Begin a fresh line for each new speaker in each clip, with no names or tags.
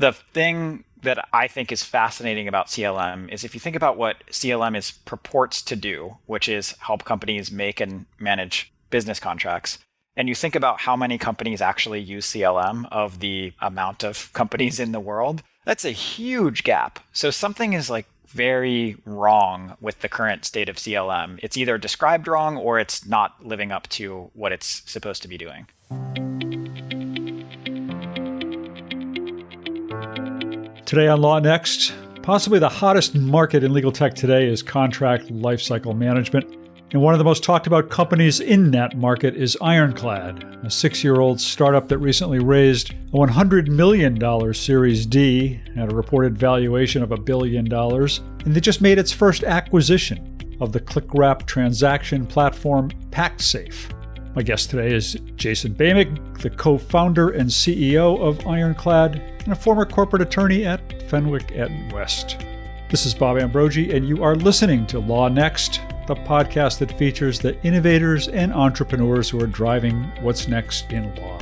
The thing that I think is fascinating about CLM is if you think about what CLM is purports to do, which is help companies make and manage business contracts, and you think about how many companies actually use CLM of the amount of companies in the world, that's a huge gap. So something is like very wrong with the current state of CLM. It's either described wrong or it's not living up to what it's supposed to be doing.
Today on Law Next, possibly the hottest market in legal tech today is contract lifecycle management. And one of the most talked about companies in that market is Ironclad, a 6-year-old startup that recently raised a $100 million Series D at a reported valuation of $1 billion. And they just made its first acquisition of the click-wrap transaction platform PactSafe. My guest today is Jason Boehmig, the co-founder and CEO of Ironclad and a former corporate attorney at Fenwick & West. This is Bob Ambrogi, and you are listening to Law Next, the podcast that features the innovators and entrepreneurs who are driving what's next in law.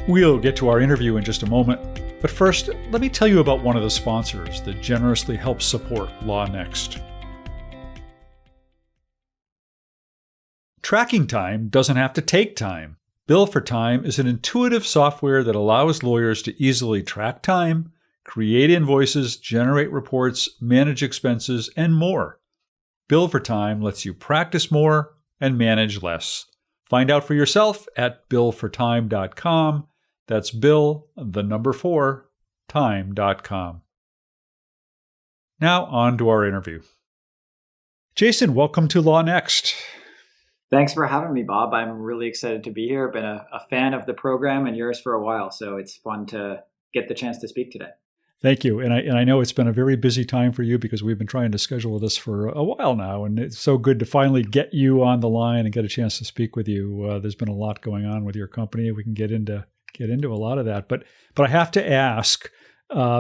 We'll get to our interview in just a moment, but first, let me tell you about one of the sponsors that generously helps support Law Next. Tracking time doesn't have to take time. Bill for Time is an intuitive software that allows lawyers to easily track time, create invoices, generate reports, manage expenses, and more. Bill for Time lets you practice more and manage less. Find out for yourself at billfortime.com. That's Bill, the number 4, time.com. Now on to our interview. Jason, welcome to Law Next.
Thanks for having me, Bob. I'm really excited to be here. I've been a fan of the program and yours for a while, so it's fun to get the chance to speak today.
Thank you. And I know it's been a very busy time for you because we've been trying to schedule this for a while now, and it's so good to finally get you on the line and get a chance to speak with you. There's been a lot going on with your company. We can get into a lot of that, but I have to ask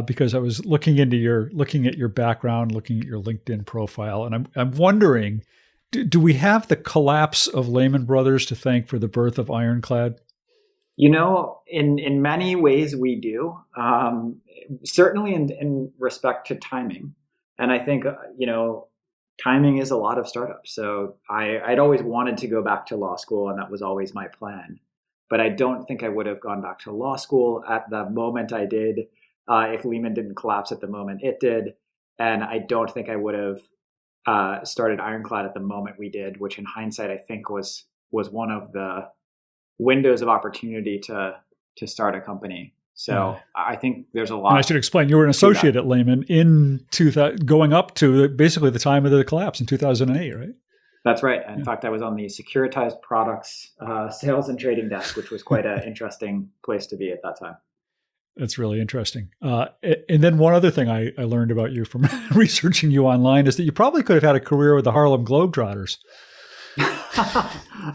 because I was looking at your background, looking at your LinkedIn profile, and I'm wondering. Do we have the collapse of Lehman Brothers to thank for the birth of Ironclad?
You know, in many ways we do. Certainly in respect to timing. And I think, timing is a lot of startups. So I'd always wanted to go back to law school, and that was always my plan. But I don't think I would have gone back to law school at the moment I did if Lehman didn't collapse at the moment it did. And I don't think I would have started Ironclad at the moment we did, which in hindsight I think was one of the windows of opportunity to start a company. So I think there's a lot.
And I should explain, you were an associate at Lehman in 2000, going up to basically the time of the collapse in 2008, right?
That's right. In fact, I was on the securitized products sales and trading desk, which was quite an interesting place to be at that time.
That's really interesting. And then one other thing I learned about you from researching you online is that you probably could have had a career with the Harlem Globetrotters.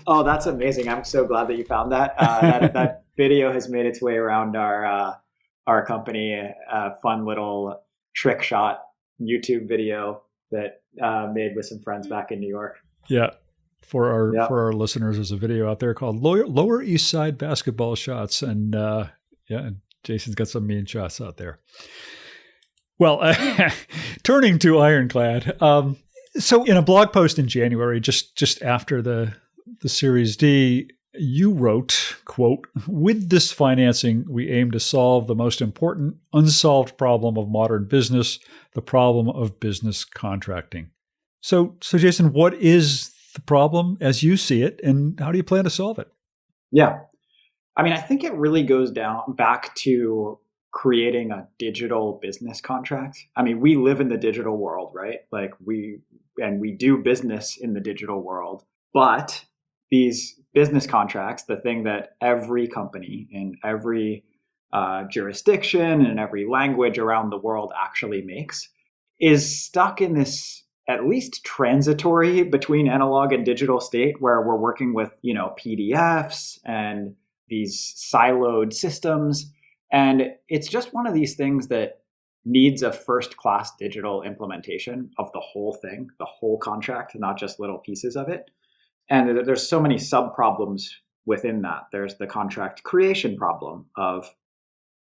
Oh, that's amazing. I'm so glad that you found that. That video has made its way around our company, a fun little trick shot YouTube video that made with some friends back in New York.
Yeah. For our listeners, there's a video out there called Lower East Side Basketball Shots. And Jason's got some mean shots out there. Well, turning to Ironclad. So in a blog post in January, just after the Series D, you wrote, quote, "With this financing, we aim to solve the most important unsolved problem of modern business, the problem of business contracting." So Jason, what is the problem as you see it, and how do you plan to solve it?
Yeah. I mean, I think it really goes back to creating a digital business contract. I mean, we live in the digital world, right? Like we do business in the digital world, but these business contracts, the thing that every company in every jurisdiction and every language around the world actually makes, is stuck in this at least transitory between analog and digital state where we're working with, PDFs and these siloed systems. And it's just one of these things that needs a first-class digital implementation of the whole thing, the whole contract, not just little pieces of it. And there's so many sub-problems within that, there's the contract creation problem of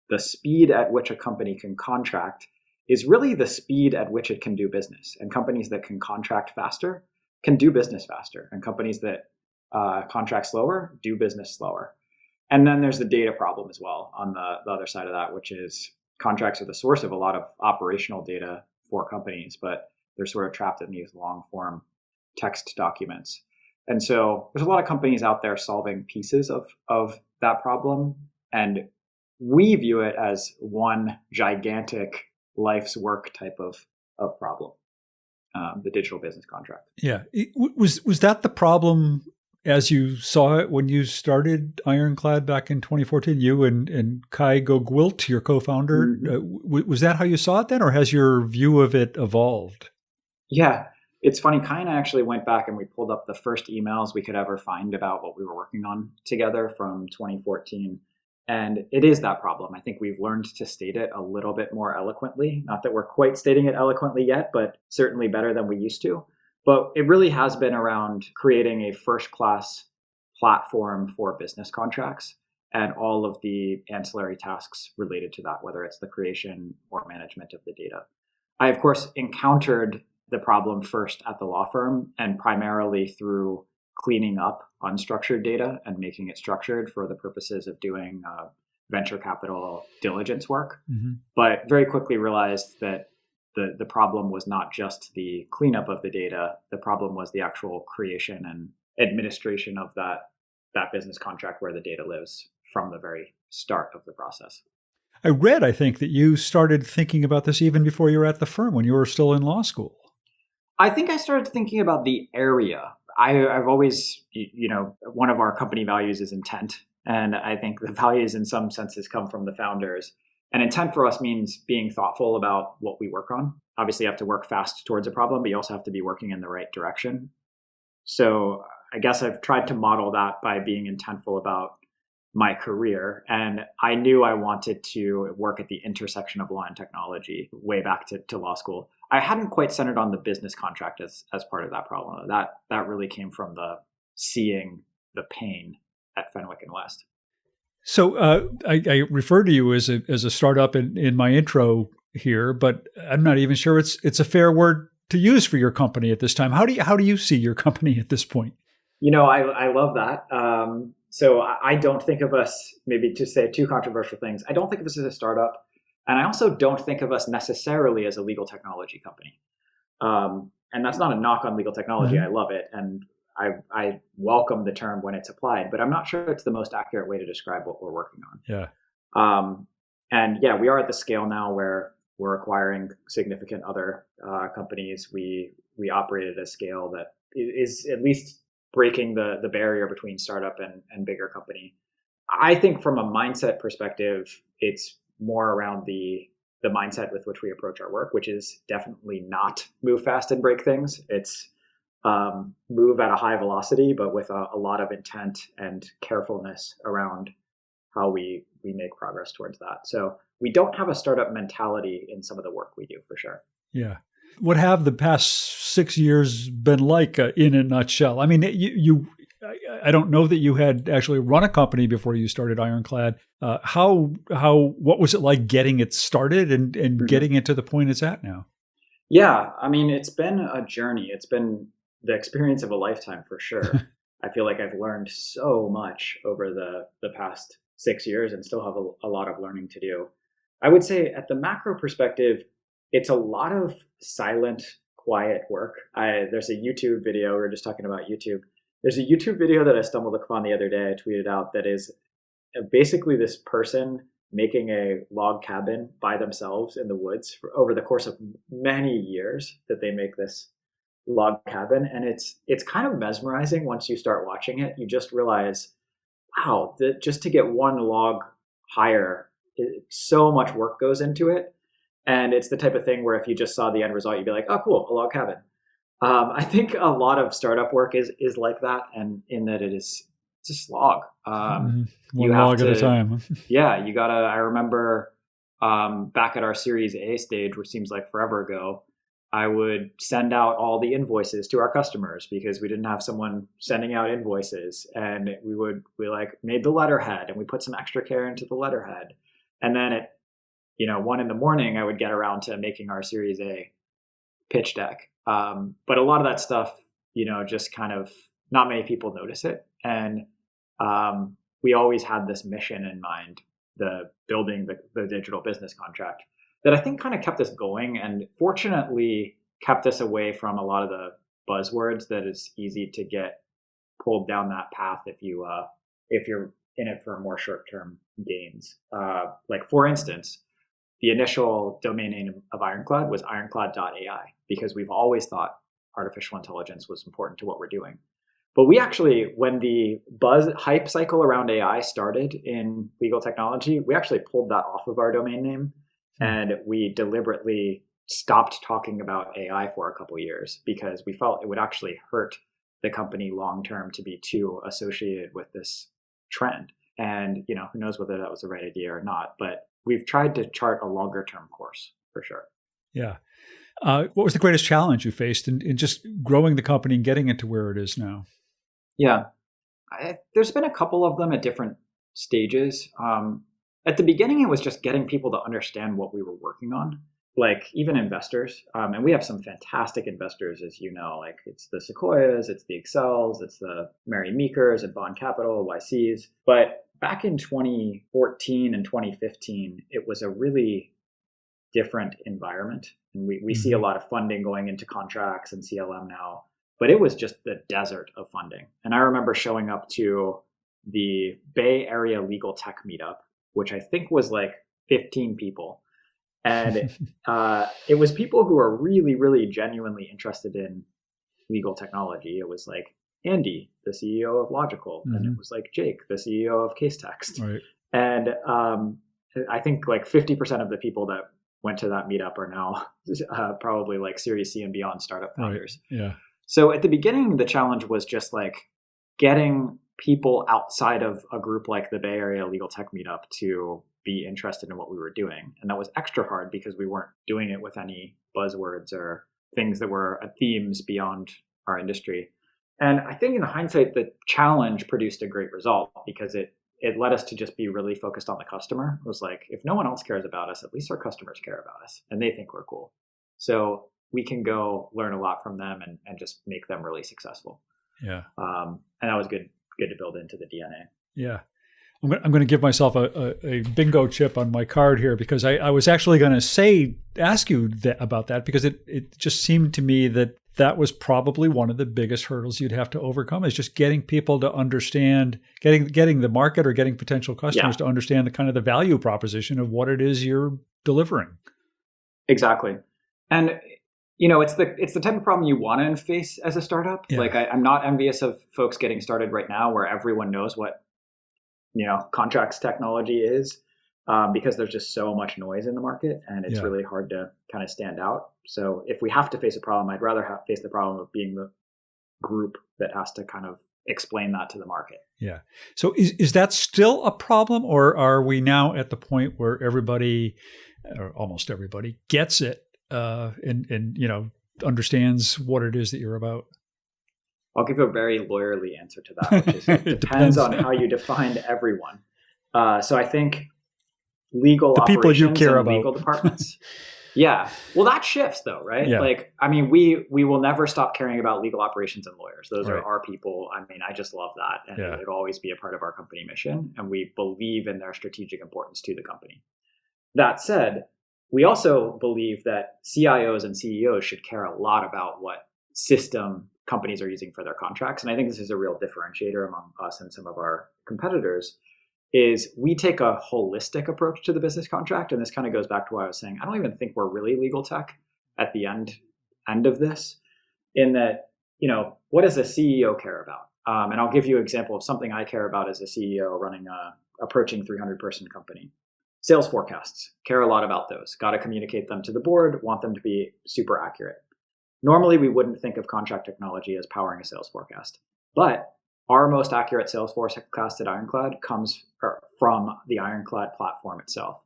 the speed at which a company can contract is really the speed at which it can do business. And companies that can contract faster can do business faster. And companies that contract slower do business slower. And then there's the data problem as well on the other side of that, which is contracts are the source of a lot of operational data for companies, but they're sort of trapped in these long form text documents. And so there's a lot of companies out there solving pieces of that problem. And we view it as one gigantic life's work type of problem, the digital business contract.
Yeah. Was that the problem as you saw it when you started Ironclad back in 2014? You and Kai Gogwilt, your co-founder, was that how you saw it then, or has your view of it evolved?
Yeah. It's funny, Kai and I actually went back and we pulled up the first emails we could ever find about what we were working on together from 2014. And it is that problem. I think we've learned to state it a little bit more eloquently. Not that we're quite stating it eloquently yet, but certainly better than we used to. But it really has been around creating a first-class platform for business contracts and all of the ancillary tasks related to that, whether it's the creation or management of the data. I, of course, encountered the problem first at the law firm and primarily through cleaning up unstructured data and making it structured for the purposes of doing venture capital diligence work. But very quickly realized that the problem was not just the cleanup of the data. The problem was the actual creation and administration of that business contract where the data lives from the very start of the process.
I read, I think, that you started thinking about this even before you were at the firm, when you were still in law school.
I think I started thinking about the area. I've always, one of our company values is intent. And I think the values in some senses come from the founders. And intent for us means being thoughtful about what we work on. Obviously, you have to work fast towards a problem, but you also have to be working in the right direction. So I guess I've tried to model that by being intentful about my career. And I knew I wanted to work at the intersection of law and technology way back to law school. I hadn't quite centered on the business contract as part of that problem. That really came from the seeing the pain at Fenwick and West.
So I referred to you as a startup in my intro here, but I'm not even sure it's a fair word to use for your company at this time. How do you see your company at this point?
I love that. So I don't think of us, maybe to say two controversial things, I don't think of us as a startup. And I also don't think of us necessarily as a legal technology company. And that's not a knock on legal technology. I love it. And I welcome the term when it's applied, but I'm not sure it's the most accurate way to describe what we're working on.
Yeah.
And yeah, we are at the scale now where we're acquiring significant other companies. We operate at a scale that is at least breaking the barrier between startup and bigger company. I think from a mindset perspective, it's more around the mindset with which we approach our work, which is definitely not move fast and break things. It's move at a high velocity, but with a lot of intent and carefulness around how we make progress towards that. So we don't have a startup mentality in some of the work we do, for sure.
Yeah. What have the past 6 years been like in a nutshell? I mean, I don't know that you had actually run a company before you started Ironclad. What was it like getting it started and getting it to the point it's at now?
Yeah, I mean, it's been a journey. It's been the experience of a lifetime for sure. I feel like I've learned so much over the past 6 years and still have a lot of learning to do. I would say at the macro perspective, it's a lot of silent, quiet work. There's a YouTube video, we were just talking about YouTube. There's a YouTube video that I stumbled upon the other day, I tweeted out, that is basically this person making a log cabin by themselves in the woods over the course of many years that they make this log cabin. And it's kind of mesmerizing once you start watching it. You just realize, wow, that just to get one log higher, so much work goes into it. And it's the type of thing where if you just saw the end result, you'd be like, oh, cool, a log cabin. I think a lot of startup work is like that, and in that it's a slog.
One log at a time.
Yeah, you gotta. I remember back at our Series A stage, which seems like forever ago, I would send out all the invoices to our customers because we didn't have someone sending out invoices. And we like made the letterhead and we put some extra care into the letterhead. And then at, 1 a.m, I would get around to making our Series A pitch deck. But a lot of that stuff, just kind of not many people notice it. And we always had this mission in mind, the building the digital business contract, that I think kind of kept us going and fortunately kept us away from a lot of the buzzwords that is easy to get pulled down that path if you're in it for more short-term gains. Like for instance, the initial domain name of Ironclad was ironclad.ai because we've always thought artificial intelligence was important to what we're doing. But we actually, when the hype cycle around AI started in legal technology, we actually pulled that off of our domain name. And we deliberately stopped talking about AI for a couple of years because we felt it would actually hurt the company long term to be too associated with this trend. And, who knows whether that was the right idea or not, but we've tried to chart a longer term course for sure.
Yeah. What was the greatest challenge you faced in just growing the company and getting it to where it is now?
Yeah, there's been a couple of them at different stages. At the beginning, it was just getting people to understand what we were working on, like even investors. And we have some fantastic investors, as you know, like it's the Sequoias, it's the Excels, it's the Mary Meekers at Bond Capital, YCs. But back in 2014 and 2015, it was a really different environment. And we see a lot of funding going into contracts and CLM now, but it was just the desert of funding. And I remember showing up to the Bay Area Legal Tech Meetup, which I think was like 15 people. And it was people who are really, really genuinely interested in legal technology. It was like Andy, the CEO of Logical, and it was like Jake, the CEO of Casetext.
Right.
And I think like 50% of the people that went to that meetup are now probably like Series C and beyond startup founders.
Right. Yeah.
So at the beginning, the challenge was just like getting people outside of a group like the Bay Area Legal Tech Meetup to be interested in what we were doing. And that was extra hard because we weren't doing it with any buzzwords or things that were themes beyond our industry. And I think in hindsight, the challenge produced a great result because it led us to just be really focused on the customer. It was like, if no one else cares about us, at least our customers care about us and they think we're cool. So we can go learn a lot from them and just make them really successful.
Yeah.
And that was good to build into the DNA.
Yeah. I'm going to give myself a bingo chip on my card here because I was actually going to ask you about that because it just seemed to me that was probably one of the biggest hurdles you'd have to overcome is just getting people to understand, getting the market or getting potential customers to understand the kind of the value proposition of what it is you're delivering.
Exactly. And it's the type of problem you want to face as a startup. Yeah. Like I'm not envious of folks getting started right now where everyone knows what, contracts technology is, because there's just so much noise in the market and it's really hard to kind of stand out. So if we have to face a problem, I'd rather face the problem of being the group that has to kind of explain that to the market.
Yeah. So is that still a problem, or are we now at the point where everybody, or almost everybody, gets it and understands what it is that you're about?
I'll give a very lawyerly answer to that, which is it depends on how you define everyone. So I think legal
the people
operations
you care
and
about.
legal departments. Yeah. Well, that shifts though, right?
Yeah.
Like, I mean, we will never stop caring about legal operations and lawyers. Those
right.
are our people. I mean, I just love that. And it'll always be a part of our company mission. And we believe in their strategic importance to the company. That said, we also believe that CIOs and CEOs should care a lot about what system companies are using for their contracts. And I think this is a real differentiator among us and some of our competitors, is we take a holistic approach to the business contract. And this kind of goes back to what I was saying. I don't even think we're really legal tech at the end of this, in that, what does a CEO care about? And I'll give you an example of something I care about as a CEO running a approaching 300 person company. Sales forecasts, care a lot about those. Got to communicate them to the board, want them to be super accurate. Normally, we wouldn't think of contract technology as powering a sales forecast, but our most accurate sales forecast at Ironclad comes from the Ironclad platform itself,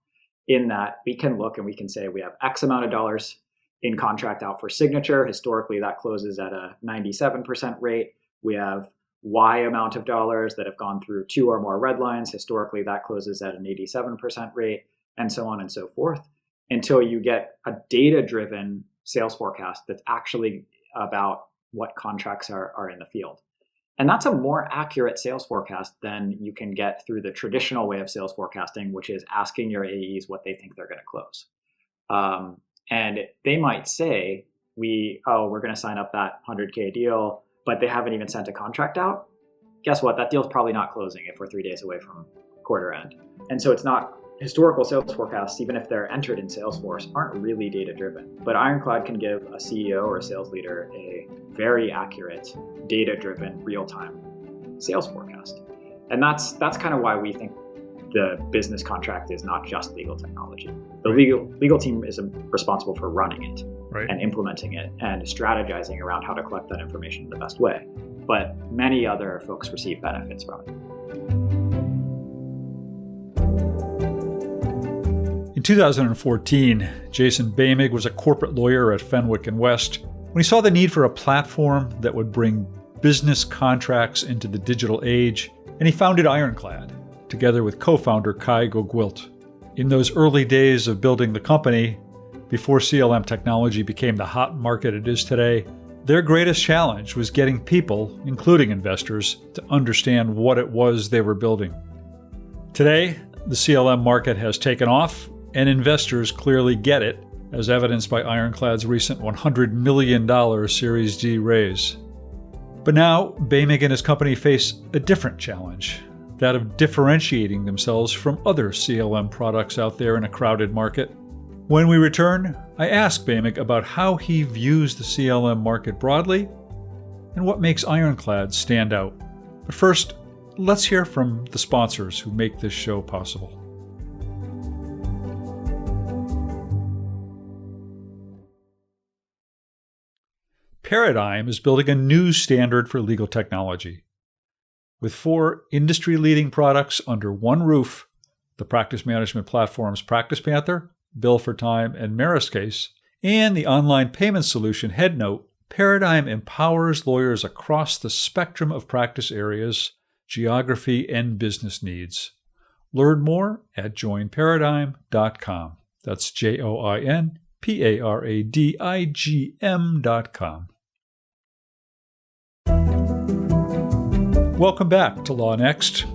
in that we can look and we can say we have X amount of dollars in contract out for signature. Historically, that closes at a 97% rate. We have Y amount of dollars that have gone through 2 or more red lines. Historically, that closes at an 87% rate, and so on and so forth, until you get a data-driven sales forecast that's actually about what contracts are in the field. And that's a more accurate sales forecast than you can get through the traditional way of sales forecasting, which is asking your AEs what they think they're going to close. And they might say, we're going to sign up that 100K deal, but they haven't even sent a contract out. Guess what? That deal's probably not closing if we're 3 days away from quarter end. And so it's not historical sales forecasts, even if they're entered in Salesforce, aren't really data driven. But Ironclad can give a CEO or a sales leader a very accurate, data driven, real time sales forecast. And that's kind of why we think the business contract is not just legal technology. The legal team is responsible for running it and implementing it and strategizing around how to collect that information in the best way. But many other folks receive benefits from it.
In 2014, Jason Boehmig was a corporate lawyer at Fenwick & West when he saw the need for a platform that would bring business contracts into the digital age, and he founded Ironclad, together with co-founder Kai Gogwilt. In those early days of building the company, before CLM technology became the hot market it is today, their greatest challenge was getting people, including investors, to understand what it was they were building. Today, the CLM market has taken off, and investors clearly get it, as evidenced by Ironclad's recent $100 million Series D raise. But now, Boehmig and his company face a different challenge, that of differentiating themselves from other CLM products out there in a crowded market. When we return, I ask Boehmig about how he views the CLM market broadly and what makes Ironclad stand out. But first, let's hear from the sponsors who make this show possible. Paradigm is building a new standard for legal technology. With 4 industry-leading products under one roof, the practice management platforms Practice Panther, Bill for Time, and Meriscase, and the online payment solution HeadNote, Paradigm empowers lawyers across the spectrum of practice areas, geography, and business needs. Learn more at joinparadigm.com. That's joinparadigm.com. Welcome back to Law Next.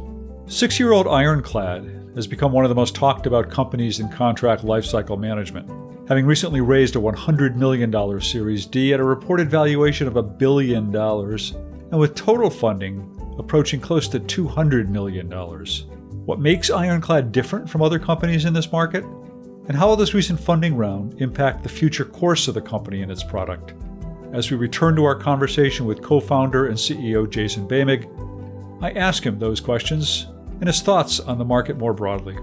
6-year-old Ironclad has become one of the most talked about companies in contract lifecycle management, having recently raised a $100 million Series D at a reported valuation of $1 billion, and with total funding approaching close to $200 million. What makes Ironclad different from other companies in this market? And how will this recent funding round impact the future course of the company and its product? As we return to our conversation with co-founder and CEO Jason Boehmig, I ask him those questions and his thoughts on the market more broadly.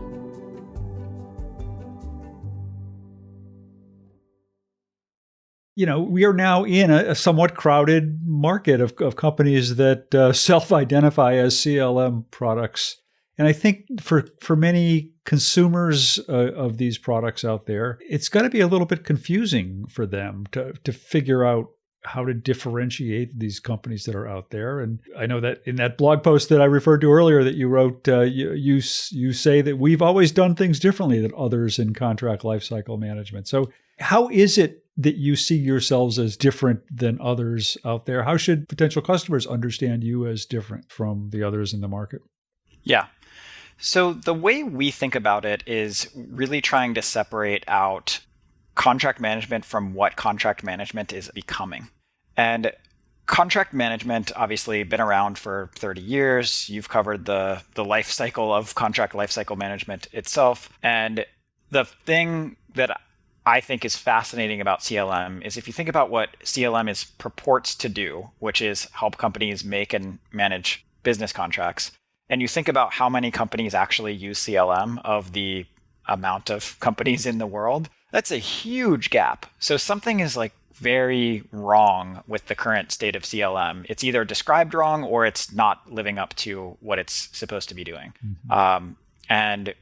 We are now in a somewhat crowded market of companies that self-identify as CLM products. And I think for many consumers of these products out there, it's going to be a little bit confusing for them to figure out how to differentiate these companies that are out there. And I know that in that blog post that I referred to earlier that you wrote, you say that we've always done things differently than others in contract lifecycle management. So how is it that you see yourselves as different than others out there? How should potential customers understand you as different from the others in the market?
Yeah. So the way we think about it is really trying to separate out contract management from what contract management is becoming. And contract management, obviously, been around for 30 years. You've covered the life cycle of contract lifecycle management itself. And the thing that I think is fascinating about CLM is if you think about what CLM is purports to do, which is help companies make and manage business contracts, and you think about how many companies actually use CLM of the amount of companies in the world, that's a huge gap. So something is very wrong with the current state of CLM. It's either described wrong or it's not living up to what it's supposed to be doing. Mm-hmm. And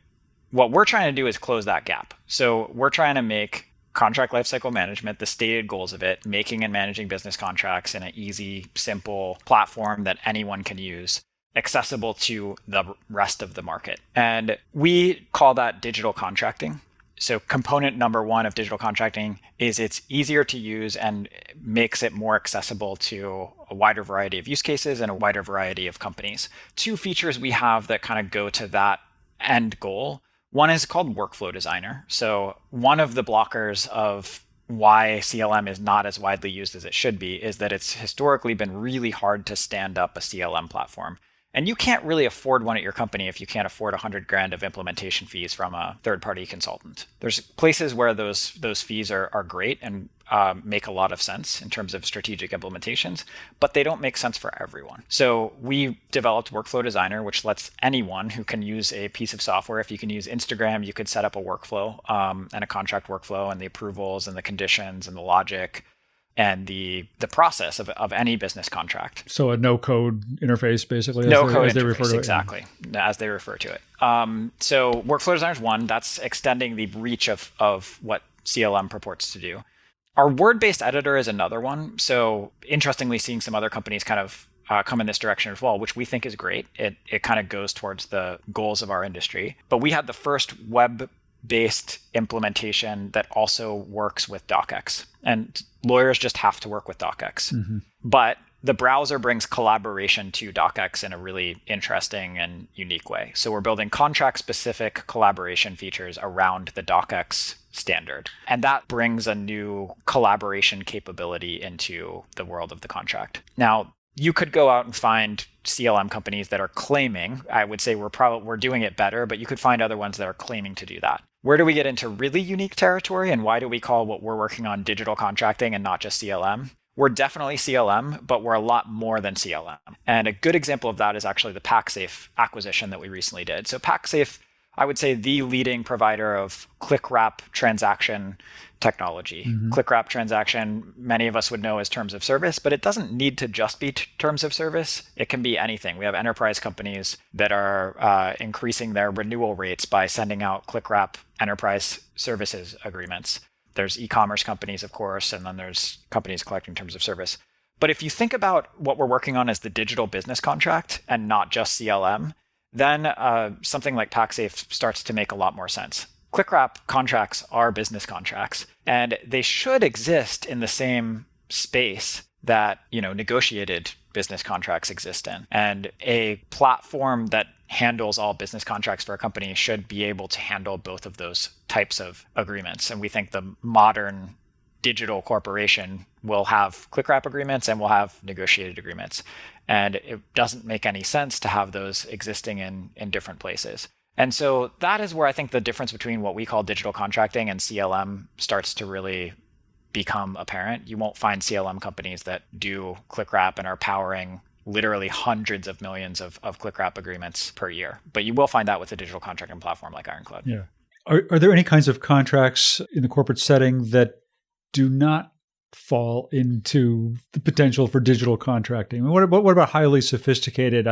what we're trying to do is close that gap. So we're trying to make contract lifecycle management, the stated goals of it, making and managing business contracts in an easy, simple platform that anyone can use, accessible to the rest of the market. And we call that digital contracting. So component number one of digital contracting is it's easier to use and makes it more accessible to a wider variety of use cases and a wider variety of companies. Two features we have that kind of go to that end goal. One is called Workflow Designer. So one of the blockers of why CLM is not as widely used as it should be is that it's historically been really hard to stand up a CLM platform. And you can't really afford one at your company if you can't afford $100,000 of implementation fees from a third-party consultant. There's places where those fees are great and make a lot of sense in terms of strategic implementations, but they don't make sense for everyone. So we developed Workflow Designer, which lets anyone who can use a piece of software. If you can use Instagram, you could set up a workflow and a contract workflow and the approvals and the conditions and the logic and the process of any business contract.
So a no-code interface, basically?
No-code
interface,
refer to it. Exactly, as they refer to it. So Workflow Designer is one. That's extending the reach of what CLM purports to do. Our word-based editor is another one. So interestingly, seeing some other companies kind of come in this direction as well, which we think is great. It kind of goes towards the goals of our industry. But we had the first web-based implementation that also works with DocX. And lawyers just have to work with DocX. Mm-hmm. But the browser brings collaboration to DocX in a really interesting and unique way. So we're building contract-specific collaboration features around the DocX standard. And that brings a new collaboration capability into the world of the contract. Now, you could go out and find CLM companies that are claiming, I would say we're doing it better, but you could find other ones that are claiming to do that. Where do we get into really unique territory, and why do we call what we're working on digital contracting and not just CLM? We're definitely CLM, but we're a lot more than CLM. And a good example of that is actually the PackSafe acquisition that we recently did. So PackSafe, I would say the leading provider of click-wrap transaction technology. Mm-hmm. Click-wrap transaction, many of us would know as terms of service, but it doesn't need to just be terms of service. It can be anything. We have enterprise companies that are increasing their renewal rates by sending out click-wrap enterprise services agreements. There's e-commerce companies, of course, and then there's companies collecting terms of service. But if you think about what we're working on as the digital business contract and not just CLM, then something like PackSafe starts to make a lot more sense. ClickWrap contracts are business contracts, and they should exist in the same space that, negotiated business contracts exist in. And a platform that handles all business contracts for a company should be able to handle both of those types of agreements. And we think the modern digital corporation will have ClickWrap agreements and will have negotiated agreements. And it doesn't make any sense to have those existing in different places. And so that is where I think the difference between what we call digital contracting and CLM starts to really become apparent. You won't find CLM companies that do ClickWrap and are powering literally hundreds of millions of ClickWrap agreements per year. But you will find that with a digital contracting platform like Ironclad.
Yeah. Are there any kinds of contracts in the corporate setting that do not fall into the potential for digital contracting? I mean, what about highly sophisticated,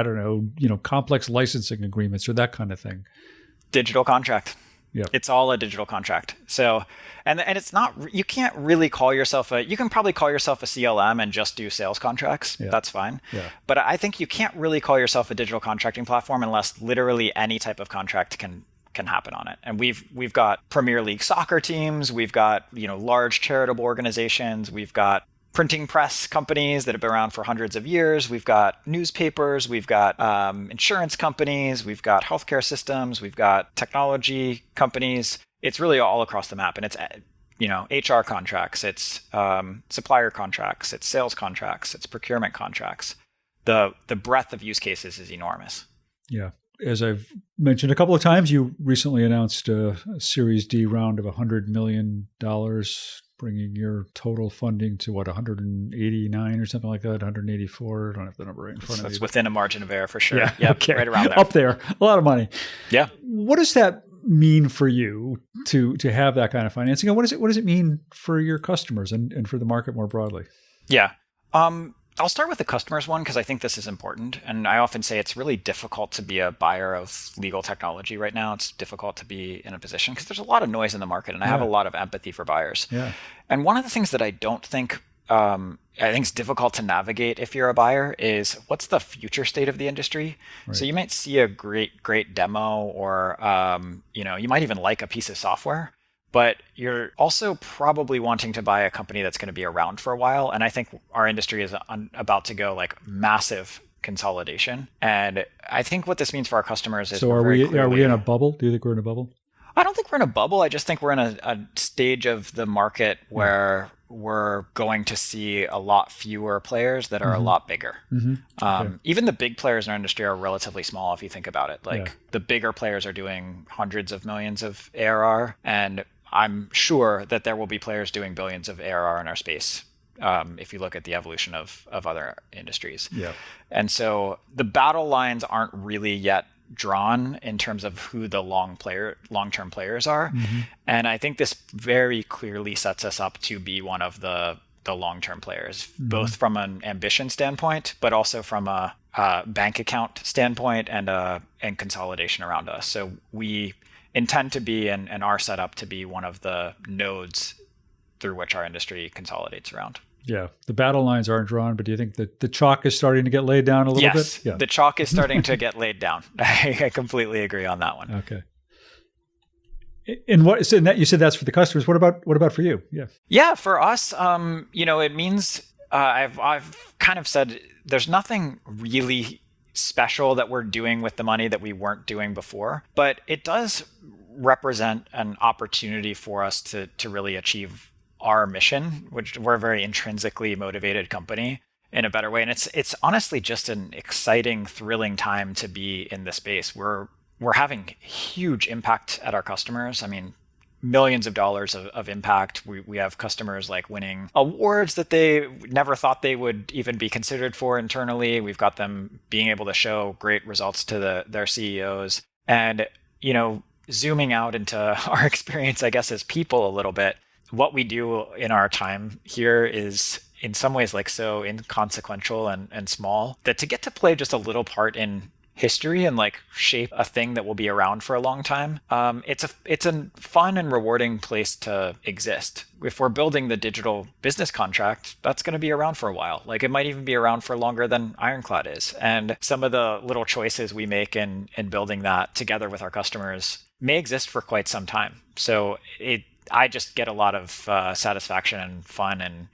complex licensing agreements or that kind of thing?
Digital contract.
Yeah.
It's all a digital contract. So, and it's not, you can't really call yourself you can probably call yourself a CLM and just do sales contracts. Yeah. That's fine. Yeah. But I think you can't really call yourself a digital contracting platform unless literally any type of contract can happen on it. And we've got Premier League soccer teams, we've got, large charitable organizations, we've got printing press companies that have been around for hundreds of years, we've got newspapers, we've got insurance companies, we've got healthcare systems, we've got technology companies. It's really all across the map. And it's, HR contracts, it's supplier contracts, it's sales contracts, it's procurement contracts. The breadth of use cases is enormous.
Yeah. As I've mentioned a couple of times, you recently announced a Series D round of $100 million, bringing your total funding to 189 or something like that, 184. I don't have the number right in front of me.
It's within a margin of error for sure.
Yeah,
yep,
okay.
Right around there.
Up there. A lot of money.
Yeah.
What does that mean for you to have that kind of financing? And what does it mean for your customers and for the market more broadly?
Yeah. I'll start with the customers one because I think this is important. And I often say it's really difficult to be a buyer of legal technology right now. It's difficult to be in a position because there's a lot of noise in the market, and I have a lot of empathy for buyers.
Yeah.
And one of the things that I don't think I think is difficult to navigate if you're a buyer is what's the future state of the industry.
Right.
So you might see a great demo, or you might even like a piece of software, but you're also probably wanting to buy a company that's going to be around for a while. And I think our industry is about to go like massive consolidation. And I think what this means for our customers is
so are we in a bubble? Do you think we're in a bubble?
I don't think we're in a bubble. I just think we're in a stage of the market where we're going to see a lot fewer players that are a lot bigger. Even the big players in our industry are relatively small if you think about it. Like the bigger players are doing hundreds of millions of ARR, and I'm sure that there will be players doing billions of ARR in our space if you look at the evolution of other industries.
Yeah.
And so the battle lines aren't really yet drawn in terms of who the long-term players are. And I think this very clearly sets us up to be one of the long-term players, both from an ambition standpoint, but also from a bank account standpoint and consolidation around us. So we intend to be and are set up to be one of the nodes through which our industry consolidates around.
Yeah, the battle lines aren't drawn, but do you think that the chalk is starting to get laid down a little bit?
Yes, the chalk is starting to get laid down. I completely agree on that one.
Okay. And what? So that you said that's for the customers. What about for you? Yeah.
Yeah, for us, it means I've kind of said there's nothing really special that we're doing with the money that we weren't doing before, but it does represent an opportunity for us to really achieve our mission, which we're a very intrinsically motivated company in a better way. And it's honestly just an exciting, thrilling time to be in this space. We're having huge impact at our customers. I mean, millions of dollars of impact. We have customers like winning awards that they never thought they would even be considered for internally. We've got them being able to show great results to their CEOs. And, zooming out into our experience, I guess, as people a little bit, what we do in our time here is in some ways like so inconsequential and small that to get to play just a little part in history and like shape a thing that will be around for a long time, it's a fun and rewarding place to exist. If we're building the digital business contract, that's going to be around for a while. Like it might even be around for longer than Ironclad is. And some of the little choices we make in building that together with our customers may exist for quite some time. So I just get a lot of satisfaction and fun and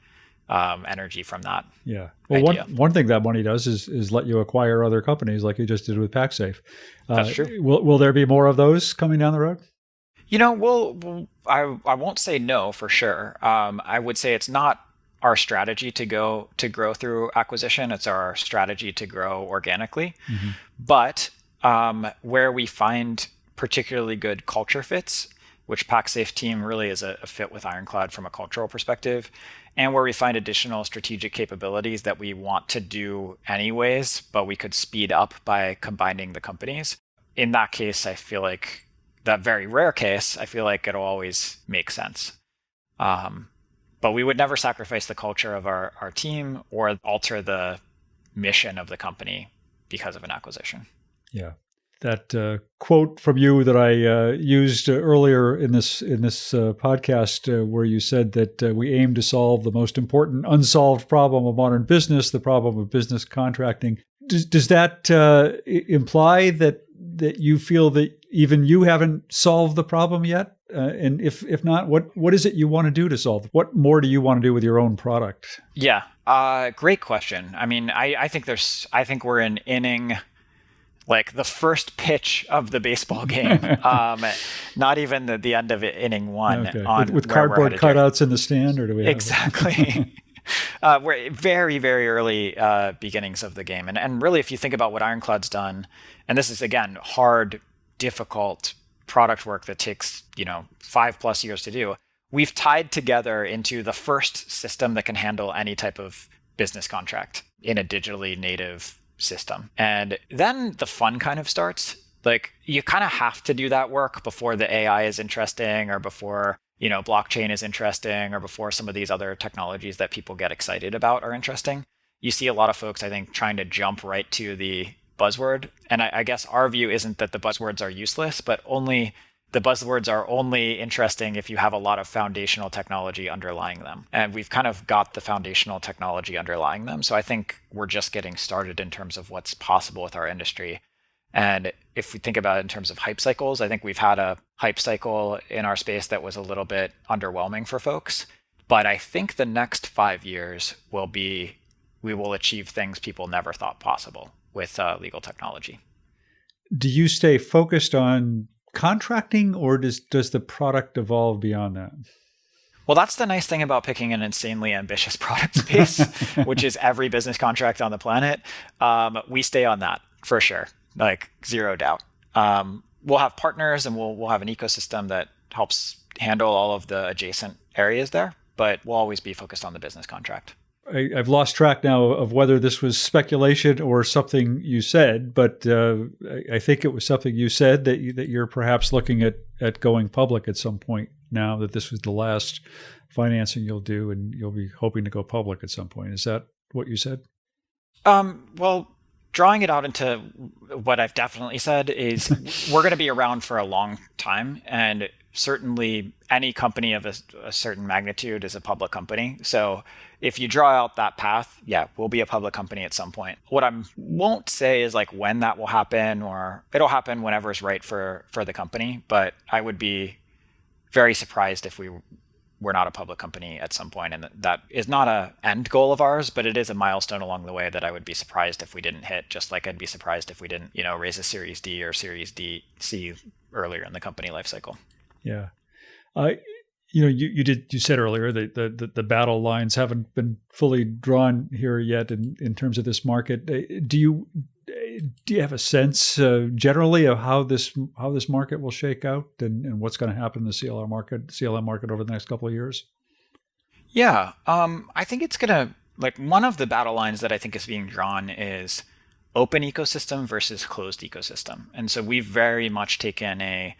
energy from that.
Yeah. Well, one thing that money does is let you acquire other companies like you just did with PackSafe.
That's true.
Will there be more of those coming down the road?
I won't say no for sure. I would say it's not our strategy to grow through acquisition. It's our strategy to grow organically. But where we find particularly good culture fits, which PackSafe team really is a fit with Ironclad from a cultural perspective, and where we find additional strategic capabilities that we want to do anyways, but we could speed up by combining the companies. In that case, I feel like that very rare case, I feel like it'll always make sense. But we would never sacrifice the culture of our team or alter the mission of the company because of an acquisition.
Yeah. That quote from you that I used earlier in this podcast, where you said that we aim to solve the most important unsolved problem of modern business, the problem of business contracting. Does that imply that you feel that even you haven't solved the problem yet? And if not, what is it you want to do to solve? What more do you want to do with your own product?
Yeah, great question. I mean, I think we're in inning. Like the first pitch of the baseball game, not even the end of inning one.
Okay. With cardboard cutouts in the stand, or do we have
exactly? We're very, very early beginnings of the game, and really, if you think about what Ironclad's done, and this is again hard, difficult product work that takes 5+ years to do. We've tied together into the first system that can handle any type of business contract in a digitally native system. And then the fun kind of starts. Like you kind of have to do that work before the AI is interesting, or before blockchain is interesting, or before some of these other technologies that people get excited about are interesting. you see a lot of folks, I think, trying to jump right to the buzzword. And I guess our view isn't that the buzzwords are useless, but only the buzzwords are only interesting if you have a lot of foundational technology underlying them. And we've kind of got the foundational technology underlying them. So I think we're just getting started in terms of what's possible with our industry. And if we think about it in terms of hype cycles, I think we've had a hype cycle in our space that was a little bit underwhelming for folks. But I think the next 5 years we will achieve things people never thought possible with legal technology.
Do you stay focused on contracting, or does the product evolve beyond that?
Well, that's the nice thing about picking an insanely ambitious product space, which is every business contract on the planet. We stay on that for sure, like zero doubt. We'll have partners and we'll have an ecosystem that helps handle all of the adjacent areas there, but we'll always be focused on the business contract.
I've lost track now of whether this was speculation or something you said, but I think it was something you said that you're perhaps looking at going public at some point now, that this was the last financing you'll do and you'll be hoping to go public at some point. Is that what you said?
Well, drawing it out into what I've definitely said is we're going to be around for a long time, and certainly any company of a certain magnitude is a public company. So if you draw out that path, yeah, we'll be a public company at some point. What I won't say is like when that will happen, or it'll happen whenever is right for the company. But I would be very surprised if we were not a public company at some point. And that is not an end goal of ours, but it is a milestone along the way that I would be surprised if we didn't hit, just like I'd be surprised if we didn't, raise a Series D or Series C earlier in the company lifecycle.
Yeah. You said earlier that the battle lines haven't been fully drawn here yet in terms of this market. Do you have a sense generally of how this market will shake out and what's going to happen in the CLM market over the next couple of years?
Yeah. I think it's going to, one of the battle lines that I think is being drawn is open ecosystem versus closed ecosystem. And so we've very much taken a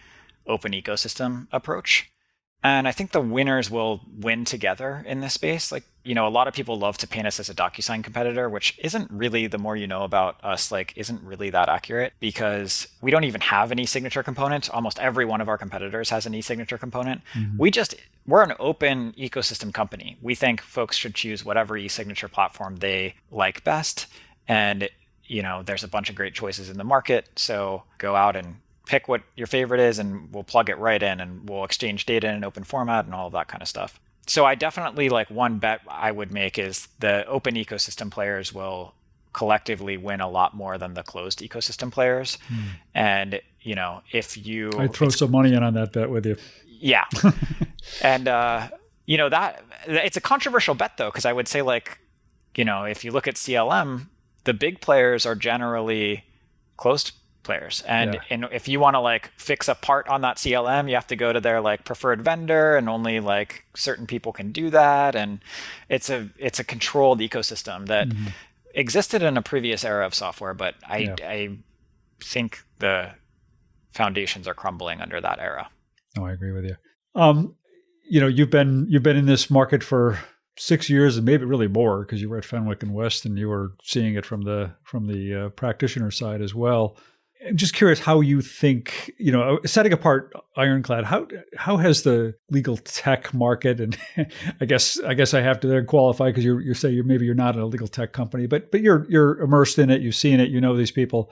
open ecosystem approach. And I think the winners will win together in this space. A lot of people love to paint us as a DocuSign competitor, which isn't really, the more you know about us, isn't really that accurate, because we don't even have an e-signature component. Almost every one of our competitors has an e-signature component. Mm-hmm. We're an open ecosystem company. We think folks should choose whatever e-signature platform they like best. And, there's a bunch of great choices in the market. So go out and pick what your favorite is, and we'll plug it right in, and we'll exchange data in an open format and all of that kind of stuff. So I definitely, one bet I would make is the open ecosystem players will collectively win a lot more than the closed ecosystem players. And,
I'd throw some money in on that bet with you.
Yeah. And, that it's a controversial bet though, because I would say if you look at CLM, the big players are generally closed players. And if you want to fix a part on that CLM, you have to go to their preferred vendor, and only certain people can do that. And it's a controlled ecosystem that existed in a previous era of software, but I think the foundations are crumbling under that era.
Oh, I agree with you. You've been in this market for 6 years and maybe really more, because you were at Fenwick and West and you were seeing it from the practitioner side as well. I'm just curious how you think, setting apart Ironclad, how has the legal tech market, and I guess I have to then qualify, because you say you're not a legal tech company, but you're immersed in it, you've seen it, you know these people.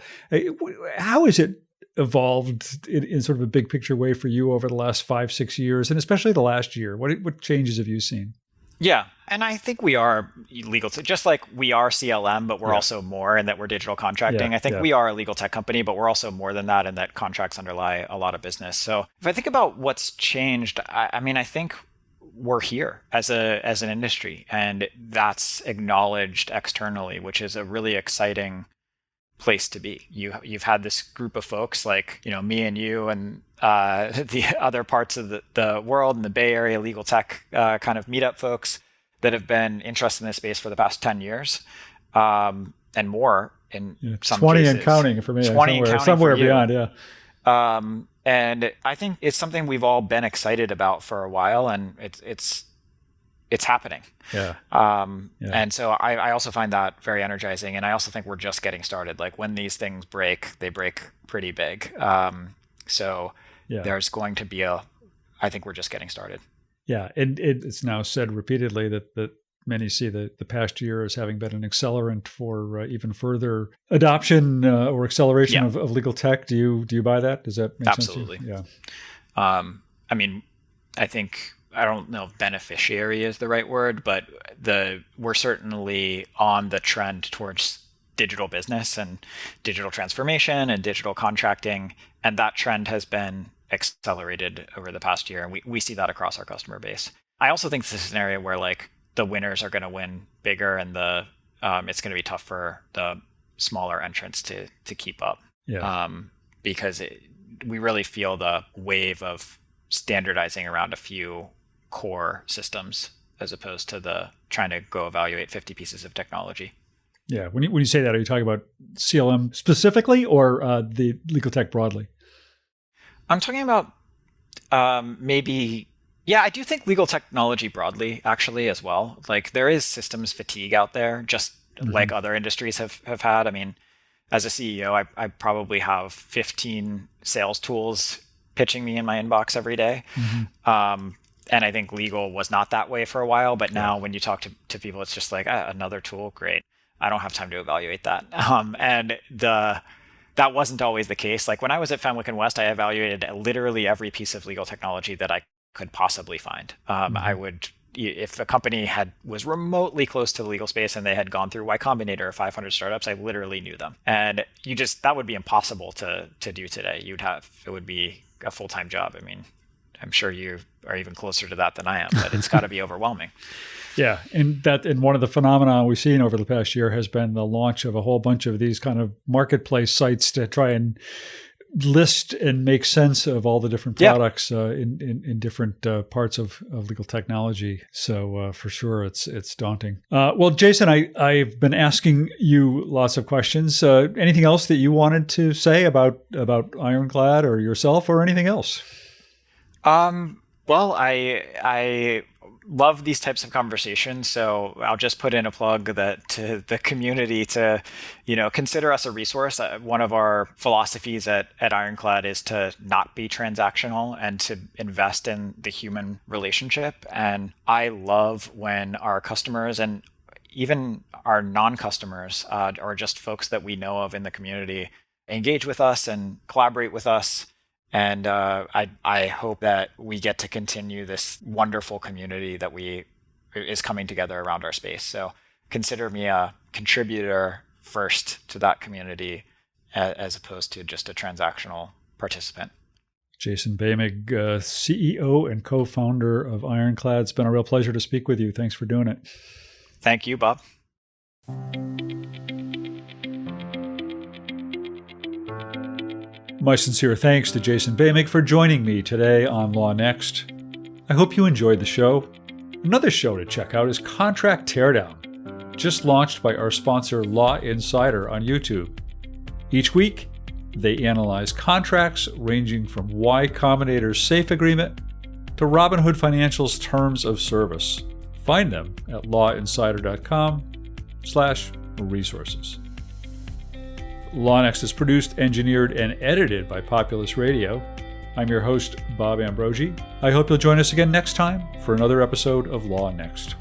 How has it evolved in sort of a big picture way for you over the last 5-6 years, and especially the last year? What changes have you seen?
Yeah. And I think we are legal, just like we are CLM, but we're also more in that we're digital contracting. I think we are a legal tech company, but we're also more than that, in that contracts underlie a lot of business. So if I think about what's changed, I think we're here as an industry, and that's acknowledged externally, which is a really exciting place to be. You've had this group of folks me and you and the other parts of the world in the Bay Area legal tech kind of meetup folks that have been interested in this space for the past 10 years and more in some
20
cases.
20 and counting for me.
20 and counting
somewhere
for you.
Beyond,
and I think it's something we've all been excited about for a while, and it's it's happening.
Yeah.
And so I also find that very energizing. And I also think we're just getting started. Like when these things break, they break pretty big. So there's going to be I think we're just getting started.
Yeah. And it's now said repeatedly that many see the past year as having been an accelerant for even further adoption or acceleration of legal tech. Do you buy that? Does that make sense to you?
Yeah. I mean, I think, I don't know if beneficiary is the right word, but we're certainly on the trend towards digital business and digital transformation and digital contracting. And that trend has been accelerated over the past year. And we see that across our customer base. I also think this is an area where like the winners are going to win bigger, and it's going to be tough for the smaller entrants to keep up. Because we really feel the wave of standardizing around a few core systems as opposed to trying to go evaluate 50 pieces of technology.
Yeah. When you say that, are you talking about CLM specifically or the legal tech broadly?
I'm talking about maybe, I do think legal technology broadly actually as well. Like there is systems fatigue out there, just like other industries have had. I mean, as a CEO, I probably have 15 sales tools pitching me in my inbox every day. And I think legal was not that way for a while, but now when you talk to people, it's just like another tool, great. I don't have time to evaluate that. And that wasn't always the case. Like when I was at Fenwick & West, I evaluated literally every piece of legal technology that I could possibly find. I would, if a company was remotely close to the legal space and they had gone through Y Combinator or 500 startups, I literally knew them. And that would be impossible to do today. It would be a full-time job. I mean, I'm sure you are even closer to that than I am, but it's got to be overwhelming.
Yeah. And one of the phenomena we've seen over the past year has been the launch of a whole bunch of these kind of marketplace sites to try and list and make sense of all the different products in different parts of legal technology. So for sure, it's daunting. Well, Jason, I've been asking you lots of questions. Anything else that you wanted to say about Ironclad or yourself or anything else?
Well, I love these types of conversations, so I'll just put in a plug to the community to, consider us a resource. One of our philosophies at Ironclad is to not be transactional and to invest in the human relationship. And I love when our customers and even our non-customers or just folks that we know of in the community engage with us and collaborate with us. And I hope that we get to continue this wonderful community that is coming together around our space. So consider me a contributor first to that community as opposed to just a transactional participant.
Jason Boehmig, CEO and co-founder of Ironclad. It's been a real pleasure to speak with you. Thanks for doing it.
Thank you, Bob.
My sincere thanks to Jason Boehmig for joining me today on Law Next. I hope you enjoyed the show. Another show to check out is Contract Teardown, just launched by our sponsor Law Insider on YouTube. Each week, they analyze contracts ranging from Y Combinator's Safe Agreement to Robinhood Financial's Terms of Service. Find them at lawinsider.com/resources. Law Next is produced, engineered, and edited by Populous Radio. I'm your host, Bob Ambrogi. I hope you'll join us again next time for another episode of Law Next.